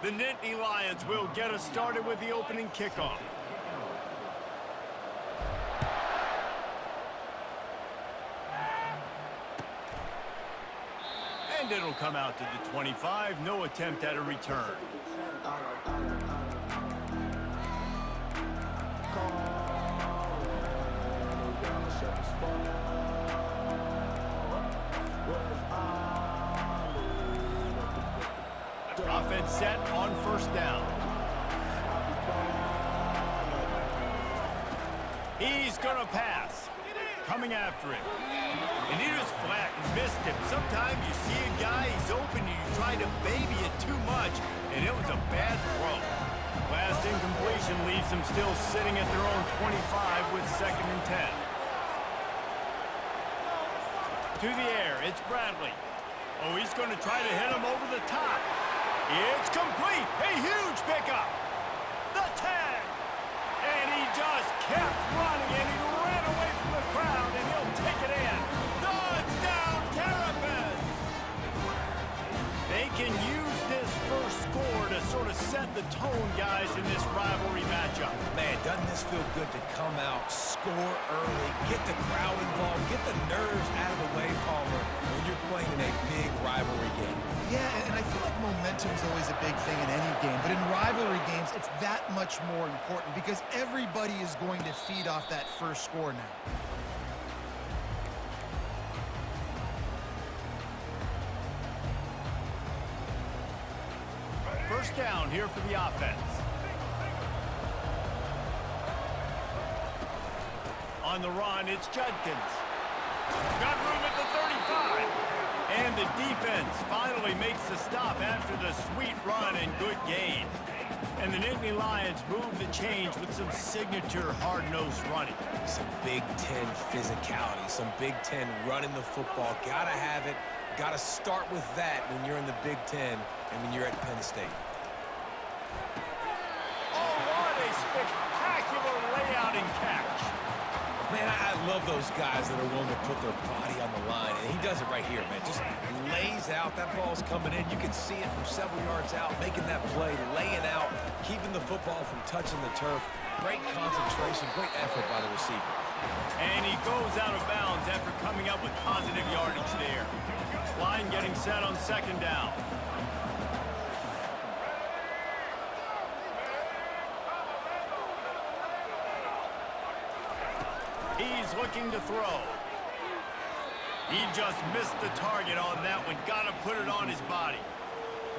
The Nittany Lions will get us started with the opening kickoff. And it'll come out to the 25. No attempt at a return. Offense set on first down. He's going to pass. Coming after him. And he just flat and missed him. Sometimes you see a guy, he's open, and you try to baby it too much, and it was a bad throw. Last incompletion leaves them still sitting at their own 25 with 2nd and 10. To the air, it's Bradley. Oh, he's going to try to hit him over the top. It's complete. A huge pickup. The tag. And he just kept running, and he ran away from the crowd, and he'll take it in. Touchdown, Terrapins! They can use this first score to sort of set the tone, guys, in this rivalry matchup. Man, doesn't this feel good to come out, score early, get the crowd involved, get the nerves out of the way, Palmer, when you're playing in a big rivalry game. Yeah, and I feel like momentum is always a big thing in any game, but in rivalry games, it's that much more important because everybody is going to feed off that first score now. First down here for the offense. On the run, it's Judkins. Got room at the 35. And the defense finally makes the stop after the sweet run and good gain. And the Nittany Lions move the change with some signature hard-nosed running. Some Big Ten physicality, some Big Ten running the football. Gotta have it. Gotta start with that when you're in the Big Ten and when you're at Penn State. Oh, what a spectacular layout and catch. Man, I love those guys that are willing to put their body on the line, and he does it right here, man. Just lays out. That ball's coming in. You can see it from several yards out, making that play, laying out, keeping the football from touching the turf. Great concentration, great effort by the receiver. And he goes out of bounds after coming up with positive yardage there. Line getting set on 2nd down. He's looking to throw. He just missed the target on that one. Got to put it on his body.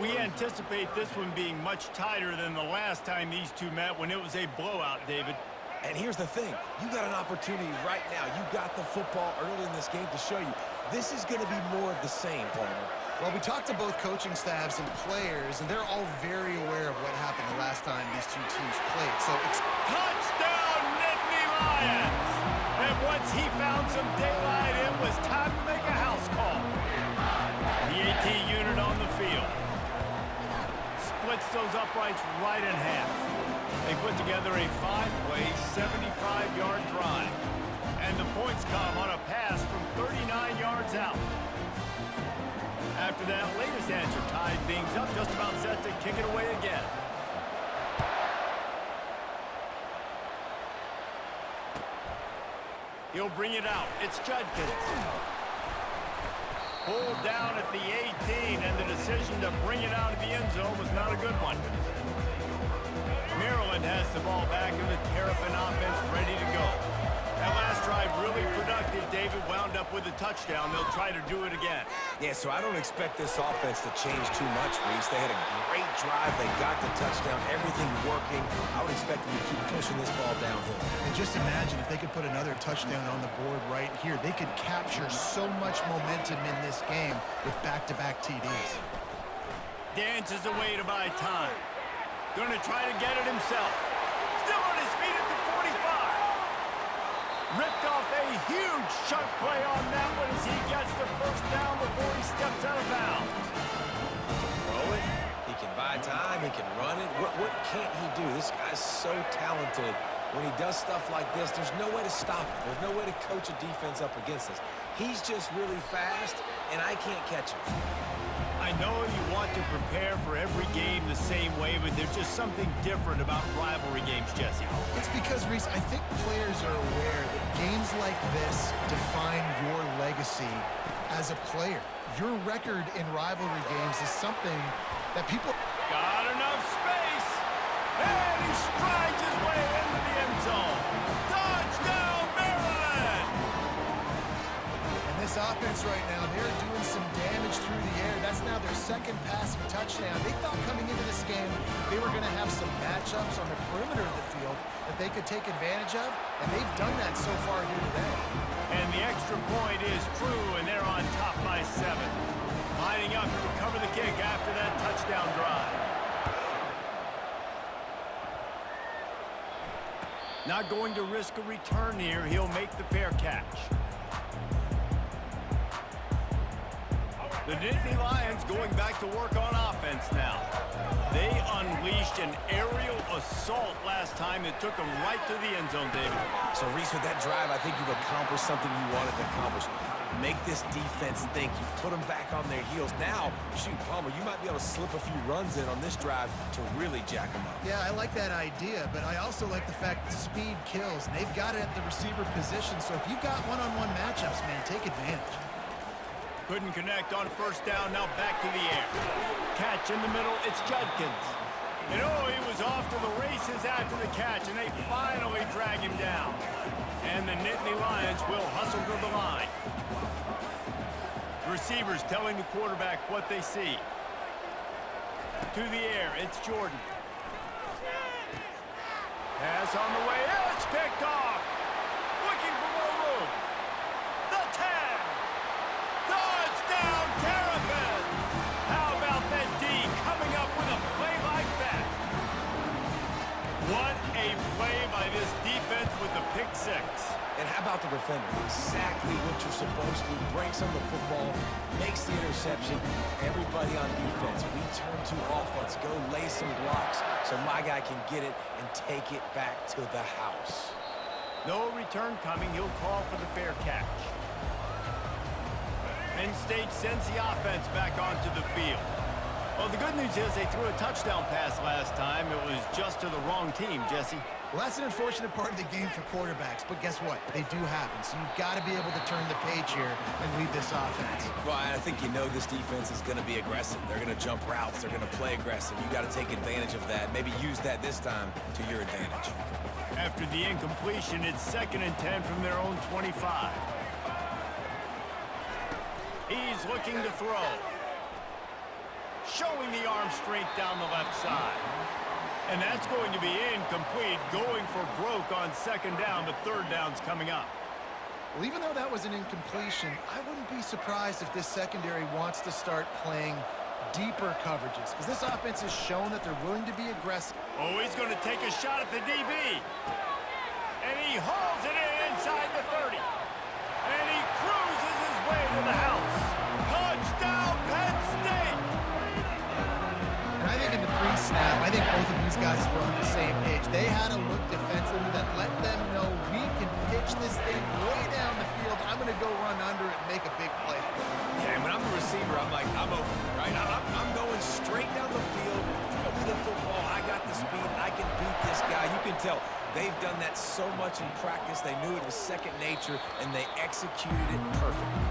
We anticipate this one being much tighter than the last time these two met when it was a blowout, David. And here's the thing. You got an opportunity right now. You got the football early in this game to show you. This is going to be more of the same, Palmer. Well, we talked to both coaching staffs and players, and they're all very aware of what happened the last time these two teams played. So it's touchdown, Nittany Lions! And once he found some daylight, it was time to make a house call. The AT unit on the field. Splits those uprights right in half. They put together a 5-play, 75-yard drive. And the points come on a pass from 39 yards out. After that latest answer tied things up, just about set to kick it away again. He'll bring it out. It's Judkins. Pulled down at the 18, and the decision to bring it out of the end zone was not a good one. Maryland has the ball back, and the Terrapin offense ready to go. That last drive really productive. David wound up with a touchdown. They'll try to do it again. Yeah, so I don't expect this offense to change too much, Reese. They had a great drive. They got the touchdown. Everything working. I would expect them to keep pushing this ball downhill. And just imagine if they could put another touchdown on the board right here. They could capture so much momentum in this game with back-to-back TDs. Dances away to buy time. Going to try to get it himself. Still on his feet at the 45. Ripped off a huge chunk play on that one as he gets the first down before he steps out of bounds. He can throw it. He can buy time. He can run it. What can't he do? This guy's so talented. When he does stuff like this, there's no way to stop it. There's no way to coach a defense up against this. He's just really fast, and I can't catch him. I know you want to prepare for every game the same way, but there's just something different about rivalry games, Jesse. It's because, Reese, I think players are aware that games like this define your legacy as a player. Your record in rivalry games is something that people... Got enough space, and he strides his way into the end zone. Touchdown, Maryland! And this offense right now, they're doing some damage through the air. That's now their second passing touchdown. They thought coming into this game they were going to have some matchups on the perimeter of the field that they could take advantage of, and they've done that so far here today. And the extra point is true, and they're on top by 7. Lining up to cover the kick after that touchdown drive. Not going to risk a return here. He'll make the fair catch. The Nittany Lions going back to work on offense now. They unleashed an aerial assault last time. It took them right to the end zone, David. So, Reese, with that drive, I think you've accomplished something you wanted to accomplish. Make this defense think. You've put them back on their heels. Now, shoot, Palmer, you might be able to slip a few runs in on this drive to really jack them up. Yeah, I like that idea, but I also like the fact that speed kills. And they've got it at the receiver position, so if you've got one-on-one matchups, man, take advantage. Couldn't connect on first down, now back to the air. Catch in the middle, it's Judkins. And oh, he was off to the races after the catch, and they finally drag him down. And the Nittany Lions will hustle to the line. Receivers telling the quarterback what they see. To the air, it's Jordan. Pass on the way, it's picked off. Looking for more room. The 10. Touchdown, Terrapins! How about that D coming up with a play like that? What a play by this defense with the pick 6. And how about the defender? Exactly what you're supposed to do. Breaks on the football, makes the interception. Everybody on defense, we turn to offense. Go lay some blocks so my guy can get it and take it back to the house. No return coming. He'll call for the fair catch. Penn State sends the offense back onto the field. Well, the good news is they threw a touchdown pass last time. It was just to the wrong team, Jesse. Well, that's an unfortunate part of the game for quarterbacks, but guess what? They do happen, so you've got to be able to turn the page here and lead this offense. Well, I think you know this defense is going to be aggressive. They're going to jump routes. They're going to play aggressive. You got to take advantage of that. Maybe use that this time to your advantage. After the incompletion, it's 2nd and 10 from their own 25. He's looking to throw. Showing the arm strength down the left side. And that's going to be incomplete, going for broke on 2nd down, but 3rd down's coming up. Well, even though that was an incompletion, I wouldn't be surprised if this secondary wants to start playing deeper coverages, because this offense has shown that they're willing to be aggressive. Oh, he's going to take a shot at the DB. And he hauls it in inside the 30. And he cruises his way to the house. Touchdown, Penn State! And I think in the pre-snap, I think both of these guys were on the same page. They had a look defensively that let them know we can pitch this thing way down the field. I'm going to go run under it and make a big play. Yeah, and when I'm the receiver, I'm like, I'm open, right? I'm going straight down the field, throw me the football. I got the speed. I can beat this guy. You can tell they've done that so much in practice. They knew it was second nature, and they executed it perfectly.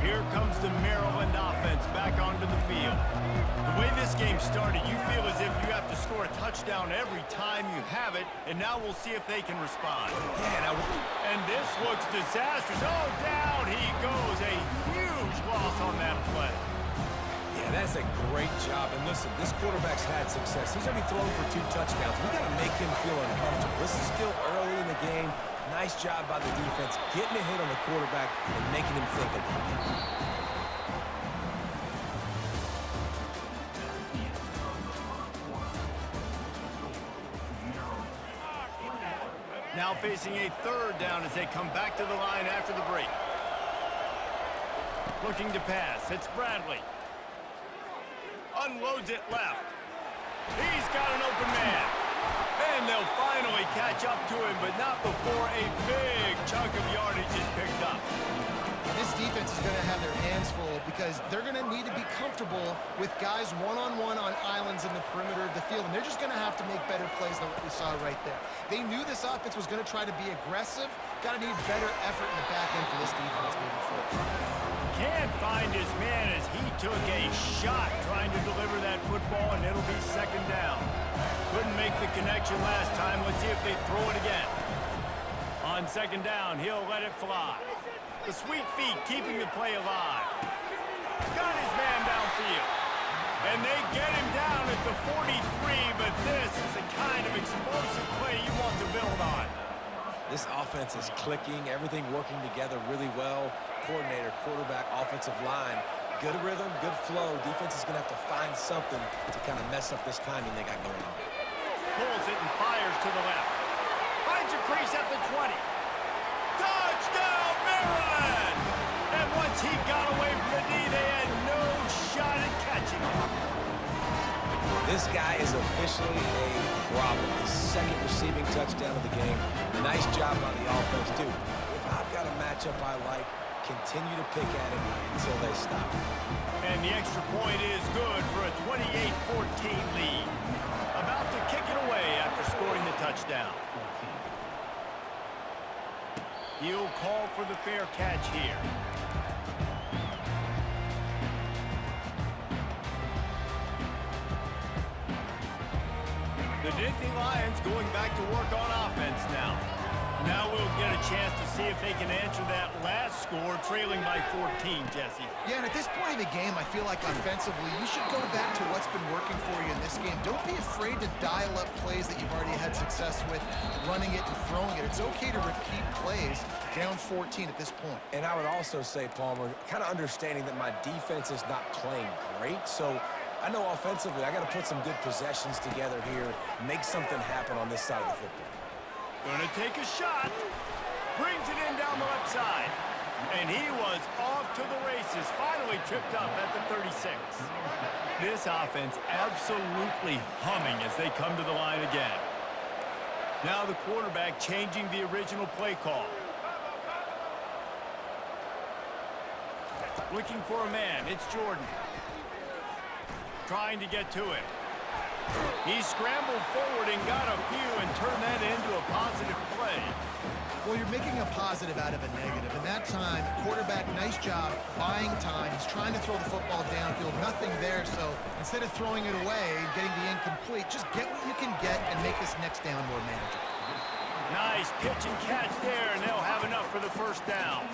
Here comes the Maryland offense back onto the field. The way this game started, you feel as if you have to score a touchdown every time you have it, and now we'll see if they can respond. Yeah, and this looks disastrous. Oh, down he goes. A huge loss on that play. Yeah, that's a great job. And listen, this quarterback's had success. He's already thrown for 2 touchdowns. We got to make him feel uncomfortable. This is still early in the game. Nice job by the defense, getting a hit on the quarterback and making him think a little bit. Now facing a 3rd down as they come back to the line after the break. Looking to pass. It's Bradley. Unloads it left. He's got an open man. And they'll finally catch up to him, but not before a big chunk of yardage is picked up. This defense is going to have their hands full because they're going to need to be comfortable with guys one-on-one on islands in the perimeter of the field, and they're just going to have to make better plays than what we saw right there. They knew this offense was going to try to be aggressive. Got to need better effort in the back end for this defense moving forward. Can't find his man as he took a shot trying to deliver that football, and it'll be second down. Couldn't make the connection last time. Let's see if they throw it again. On second down, he'll let it fly. The sweet feet keeping the play alive. Got his man downfield. And they get him down at the 43, but this is the kind of explosive play you want to build on. This offense is clicking, everything working together really well. Coordinator, quarterback, offensive line. Good rhythm, good flow. Defense is going to have to find something to kind of mess up this timing they got going on. Pulls it and fires to the left. Finds a crease at the 20. Touchdown, Maryland! And once he got away from the knee, they had no shot at catching him. This guy is officially a problem. His second receiving touchdown of the game. Nice job on the offense, too. If I've got a matchup I like, continue to pick at it until they stop. And the extra point is good for a 28-14 lead. About to kick it away after scoring the touchdown. He'll call for the fair catch here. The Nittany Lions going back to work on offense now. Now we'll get a chance to see if they can answer that last score, trailing by 14, Jesse. Yeah, and at this point in the game, I feel like offensively, you should go back to what's been working for you in this game. Don't be afraid to dial up plays that you've already had success with, running it and throwing it. It's okay to repeat plays down 14 at this point. And I would also say, Palmer, kind of understanding that my defense is not playing great, so I know offensively I got to put some good possessions together here, make something happen on this side of the football. Gonna take a shot. Brings it in down the left side. And he was off to the races. Finally tripped up at the 36. This offense absolutely humming as they come to the line again. Now the quarterback changing the original play call. Looking for a man. It's Jordan. Trying to get to it. He scrambled forward and got a few and turned that into a positive play. Well, you're making a positive out of a negative. And that time, quarterback, nice job, buying time. He's trying to throw the football downfield. Nothing there, so instead of throwing it away and getting the incomplete, just get what you can get and make this next down more manageable. Nice pitch and catch there, and they'll have enough for the first down.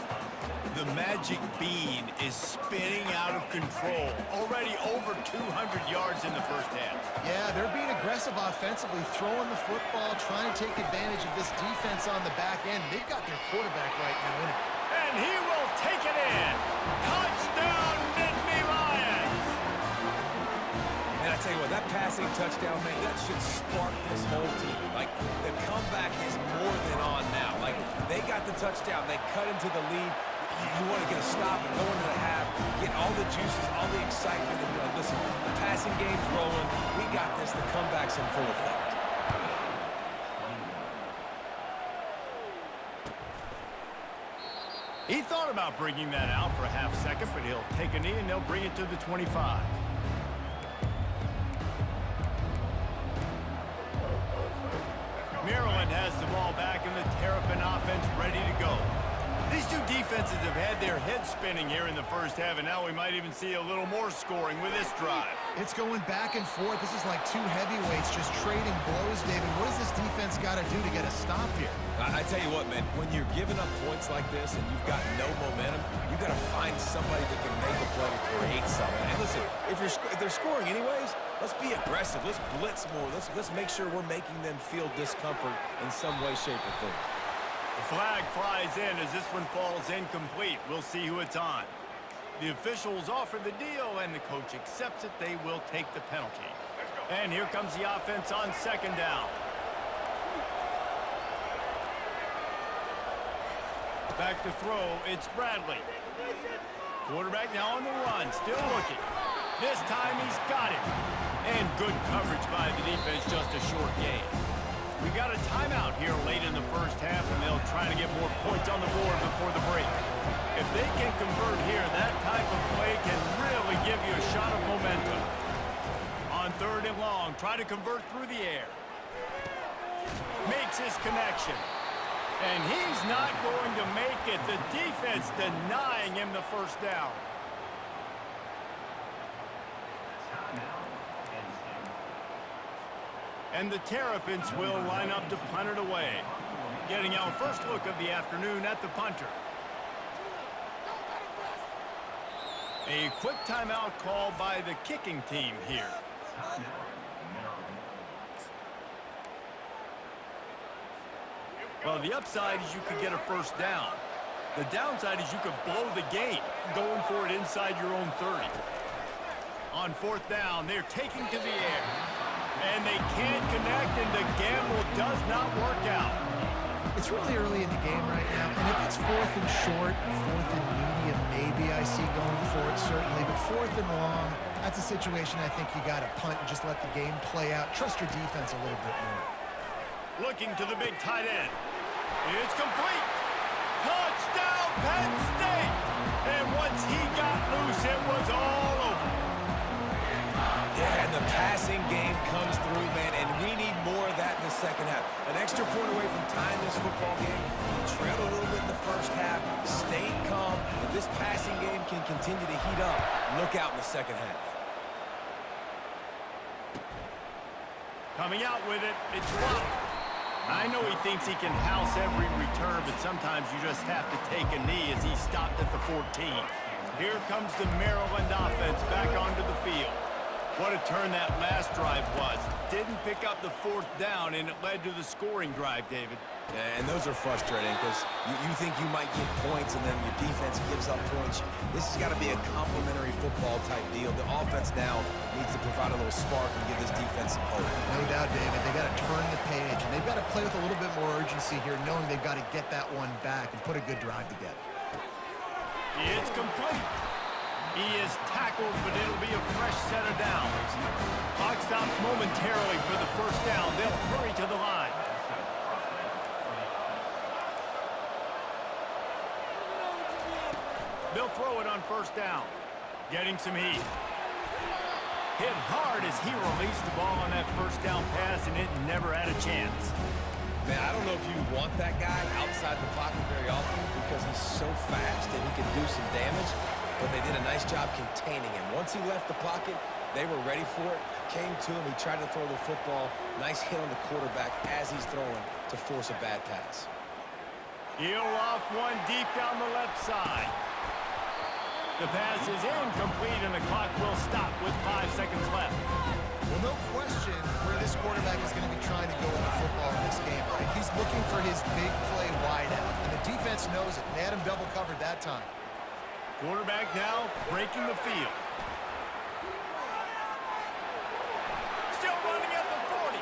The magic bean is spinning out of control. Already over 200 yards in the first half. Yeah, they're being aggressive offensively, throwing the football, trying to take advantage of this defense on the back end. They've got their quarterback right now in it. And he will take it in. Touchdown, Nittany Lions! And I tell you what, that passing touchdown, man, that should spark this whole team. Like, the comeback is more than on now. Like, they got the touchdown. They cut into the lead. You want to get a stop and go into the half, get all the juices, all the excitement, and be like, listen, the passing game's rolling. We got this. The comeback's in full effect. He thought about bringing that out for a half second, but he'll take a knee and they'll bring it to the 25. Maryland has the ball back and the Terrapin offense ready to go. These two defenses have had their heads spinning here in the first half, and now we might even see a little more scoring with this drive. It's going back and forth. This is like two heavyweights just trading blows, David. What does this defense got to do to get a stop here? I tell you what, man, when you're giving up points like this and you've got no momentum, you got to find somebody that can make a play to create something. And listen, if they're scoring anyways, let's be aggressive. Let's blitz more. Let's make sure we're making them feel discomfort in some way, shape, or form. The flag flies in as this one falls incomplete. We'll see who it's on. The officials offer the deal, and the coach accepts it. They will take the penalty. And here comes the offense on second down. Back to throw, it's Bradley. Quarterback now on the run, still looking. This time he's got it. And good coverage by the defense, just a short gain. We got a timeout here late in the first half, and they'll try to get more points on the board before the break. If they can convert here, that type of play can really give you a shot of momentum. On 3rd and long, try to convert through the air. Makes his connection. And he's not going to make it. The defense denying him the first down. And the Terrapins will line up to punt it away. Getting our first look of the afternoon at the punter. A quick timeout called by the kicking team here. Well, the upside is you could get a first down. The downside is you could blow the game going for it inside your own 30. On 4th down, they're taking to the air. And they can't connect, and the gamble does not work out. It's really early in the game right now, and if it's 4th and short, 4th and medium, maybe I see going for it, certainly. But 4th and long, that's a situation I think you got to punt and just let the game play out. Trust your defense a little bit more. Looking to the big tight end. It's complete. Touchdown, Penn State. And once he got loose, it was all over. Yeah, and the passing game comes through, man, and we need more of that in the second half. An extra point away from tying this football game. We trailed a little bit in the first half, stayed calm. If this passing game can continue to heat up, look out in the second half. Coming out with it, it's Waddle. I know he thinks he can house every return, but sometimes you just have to take a knee as he stopped at the 14. Here comes the Maryland offense back onto the field. What a turn that last drive was. Didn't pick up the 4th down, and it led to the scoring drive, David. Yeah, and those are frustrating because you think you might get points and then your defense gives up points. This has got to be a complementary football type deal. The offense now needs to provide a little spark and give this defense some hope. No doubt, David. They've got to turn the page, and they've got to play with a little bit more urgency here, knowing they've got to get that one back and put a good drive together. It's complete. He is tackled, but it'll be a fresh set of downs. Clock stops momentarily for the first down. They'll hurry to the line. They'll throw it on 1st down. Getting some heat. Hit hard as he released the ball on that 1st down pass, and it never had a chance. Man, I don't know if you want that guy outside the pocket very often because he's so fast and he can do some damage, but they did a nice job containing him. Once he left the pocket, they were ready for it, came to him, he tried to throw the football. Nice hit on the quarterback as he's throwing to force a bad pass. He'll off one deep down the left side. The pass is incomplete, and the clock will stop with 5 seconds left. Well, no question where this quarterback is going to be trying to go with the football in this game, right? He's looking for his big play wide out, and the defense knows it. They had him double covered that time. Quarterback now breaking the field. Still running at the 40.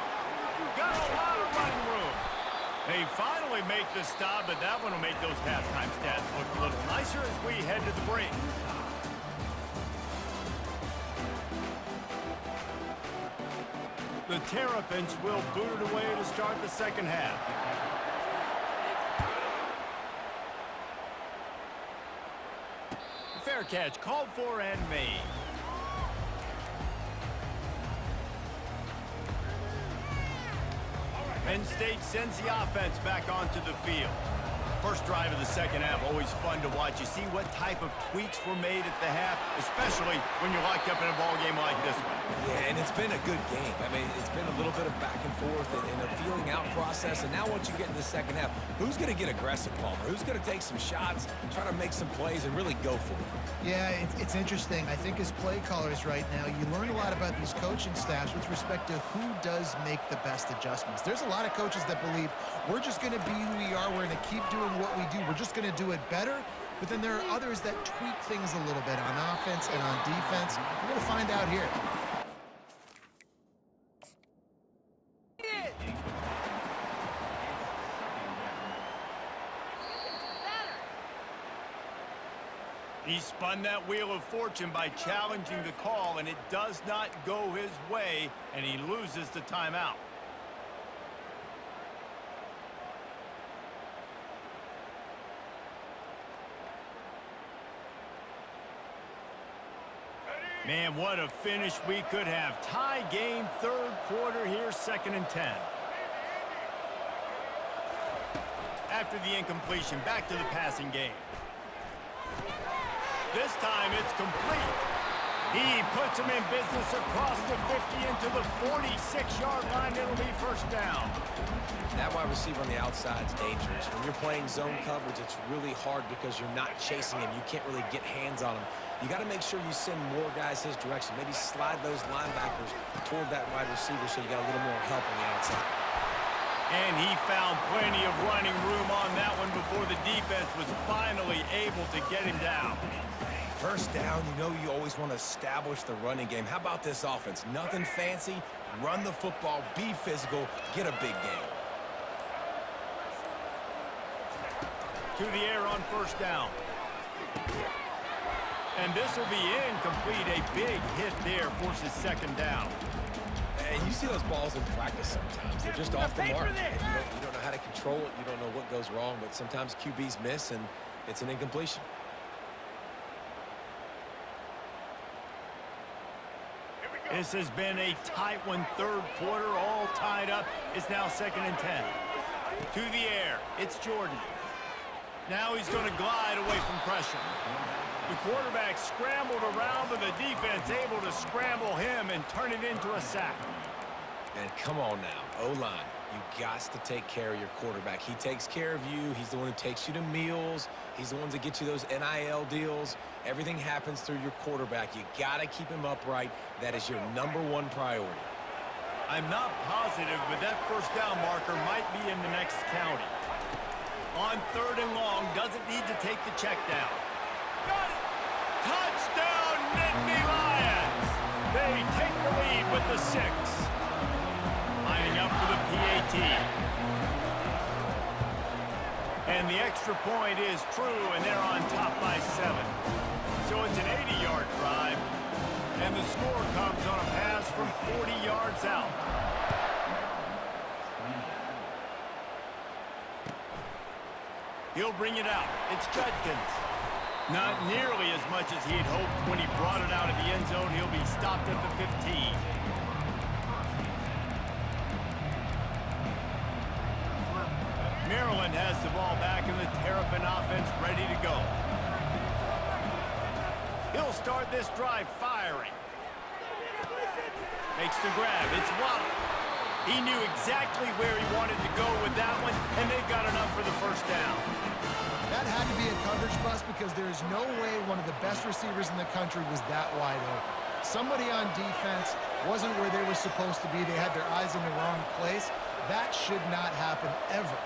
Got a lot of running room. They finally make the stop, but that one will make those halftime stats look a little nicer as we head to the break. The Terrapins will boot it away to start the second half. Fair catch called for and made. Penn State sends the offense back onto the field. First drive of the second half, always fun to watch. You see what type of tweaks were made at the half, especially when you're locked up in a ball game like this one. Yeah, and it's been a good game. I mean, it's been a little bit of back and forth and a feeling out process. And now once you get in the second half, who's going to get aggressive, Palmer? Who's going to take some shots, try to make some plays, and really go for it? Yeah, it's interesting. I think as play callers right now, you learn a lot about these coaching staffs with respect to who does make the best adjustments. There's a lot of coaches that believe we're just going to be who we are. We're going to keep doing what we do. We're just going to do it better. But then there are others that tweak things a little bit on offense and on defense. We're going to find out here. He spun that wheel of fortune by challenging the call, and it does not go his way, and he loses the timeout. Man, what a finish we could have. Tie game, third quarter here, 2nd and 10. After the incompletion, back to the passing game. This time it's complete. He puts him in business across the 50 into the 46-yard line. It'll be first down. That wide receiver on the outside is dangerous. When you're playing zone coverage, it's really hard because you're not chasing him. You can't really get hands on him. You got to make sure you send more guys his direction. Maybe slide those linebackers toward that wide receiver so you got a little more help on the outside. And he found plenty of running room on that one before the defense was finally able to get him down. First down, you know you always want to establish the running game. How about this offense? Nothing fancy. Run the football, be physical, get a big gain. To the air on first down. And this will be incomplete. A big hit there forces 2nd down. And you see those balls in practice sometimes. They're just off the mark. You don't know how to control it. You don't know what goes wrong, but sometimes QBs miss, and it's an incompletion. This has been a tight one, third quarter, all tied up. It's now 2nd and 10. To the air, it's Jordan. Now he's going to glide away from pressure. The quarterback scrambled around, but the defense able to scramble him and turn it into a sack. And come on now, O-line. You got to take care of your quarterback. He takes care of you. He's the one who takes you to meals. He's the one that gets you those NIL deals. Everything happens through your quarterback. You got to keep him upright. That is your #1 priority. I'm not positive, but that first down marker might be in the next county. On 3rd and long, doesn't need to take the check down. Got it! Touchdown, Nittany Lions! They take the lead with the 6. Lining up for the PAT. And the extra point is true, and they're on top by 7. So it's an 80-yard drive, and the score comes on a pass from 40 yards out. He'll bring it out. It's Judkins. Not nearly as much as he had hoped when he brought it out of the end zone. He'll be stopped at the 15. Maryland has the ball back in the Terrapin offense ready to go. He'll start this drive firing. Makes the grab. It's Waddle. He knew exactly where he wanted to go with that one, and they've got enough for the first down. That had to be a coverage bust because there is no way one of the best receivers in the country was that wide open. Somebody on defense wasn't where they were supposed to be. They had their eyes in the wrong place. That should not happen ever.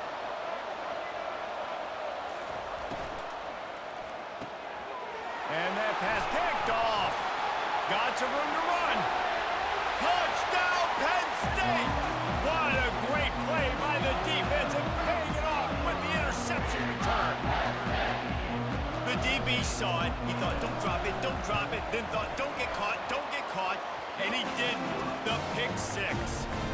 And that pass picked off. Got some room to run. Touchdown, Penn State! What a great play by the defense and paying it off with the interception return. The DB saw it. He thought, don't drop it, don't drop it. Then thought, don't get caught, don't get caught. And he didn't. The pick 6.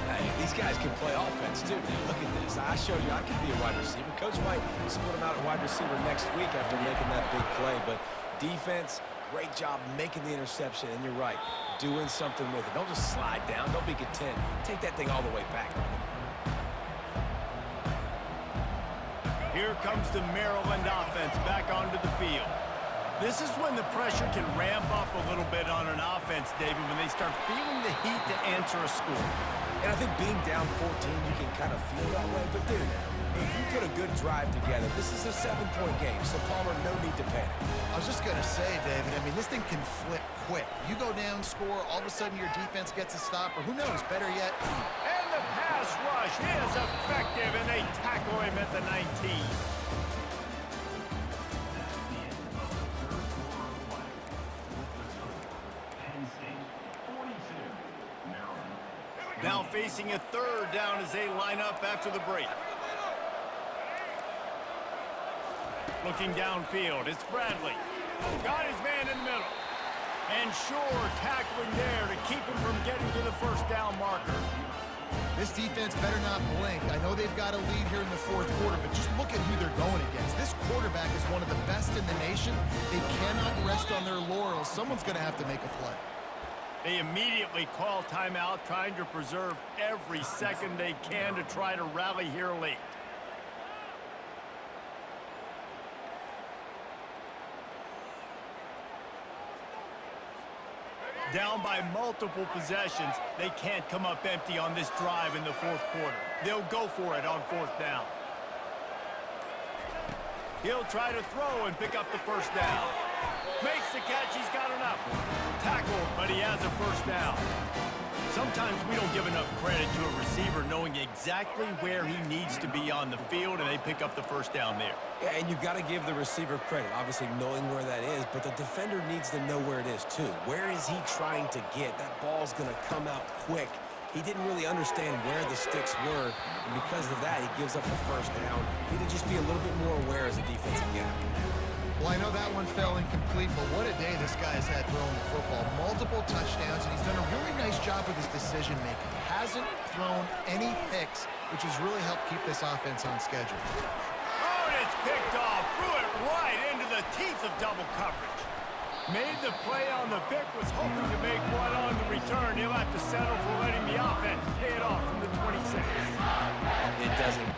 Hey, these guys can play offense, too. Now, look at this. I showed you I could be a wide receiver. Coach might split him out at wide receiver next week after making that big play. But defense, great job making the interception. And you're right, doing something with it. Don't just slide down. Don't be content. Take that thing all the way back. Here comes the Maryland offense back onto the field. This is when the pressure can ramp up a little bit on an offense, David, when they start feeling the heat to answer a score. And I think being down 14, you can kind of feel that way. But, dude, if you put a good drive together, this is a 7-point game, so Palmer, no need to panic. I was just going to say, David, I mean, this thing can flip quick. You go down, score, all of a sudden your defense gets a stop, or who knows, better yet. And the pass rush is effective, and they tackle him at the 19. Now facing a 3rd down as they line up after the break. Looking downfield, it's Bradley. Got his man in the middle. And Shore tackling there to keep him from getting to the first down marker. This defense better not blink. I know they've got a lead here in the 4th quarter, but just look at who they're going against. This quarterback is one of the best in the nation. They cannot rest on their laurels. Someone's going to have to make a play. They immediately call timeout, trying to preserve every second they can to try to rally here late. Down by multiple possessions, they can't come up empty on this drive in the fourth quarter. They'll go for it on fourth down. He'll try to throw and pick up the first down. Makes the catch, he's got enough. Tackled, but he has a first down. Sometimes we don't give enough credit to a receiver knowing exactly where he needs to be on the field, and they pick up the first down there. Yeah, and you got to give the receiver credit, obviously knowing where that is, but the defender needs to know where it is too. Where is he trying to get? That ball's going to come out quick. He didn't really understand where the sticks were, and because of that, he gives up the first down. He need to just be a little bit more aware as a defensive guy. Well, I know that one fell incomplete, but what a day this guy's had throwing the football. Multiple touchdowns, and he's done a really nice job with his decision-making. Hasn't thrown any picks, which has really helped keep this offense on schedule. Oh, and it's picked off. Threw it right into the teeth of double coverage. Made the play on the pick, was hoping to make one on the return. He'll have to settle for letting the offense pay it off from the 26. It doesn't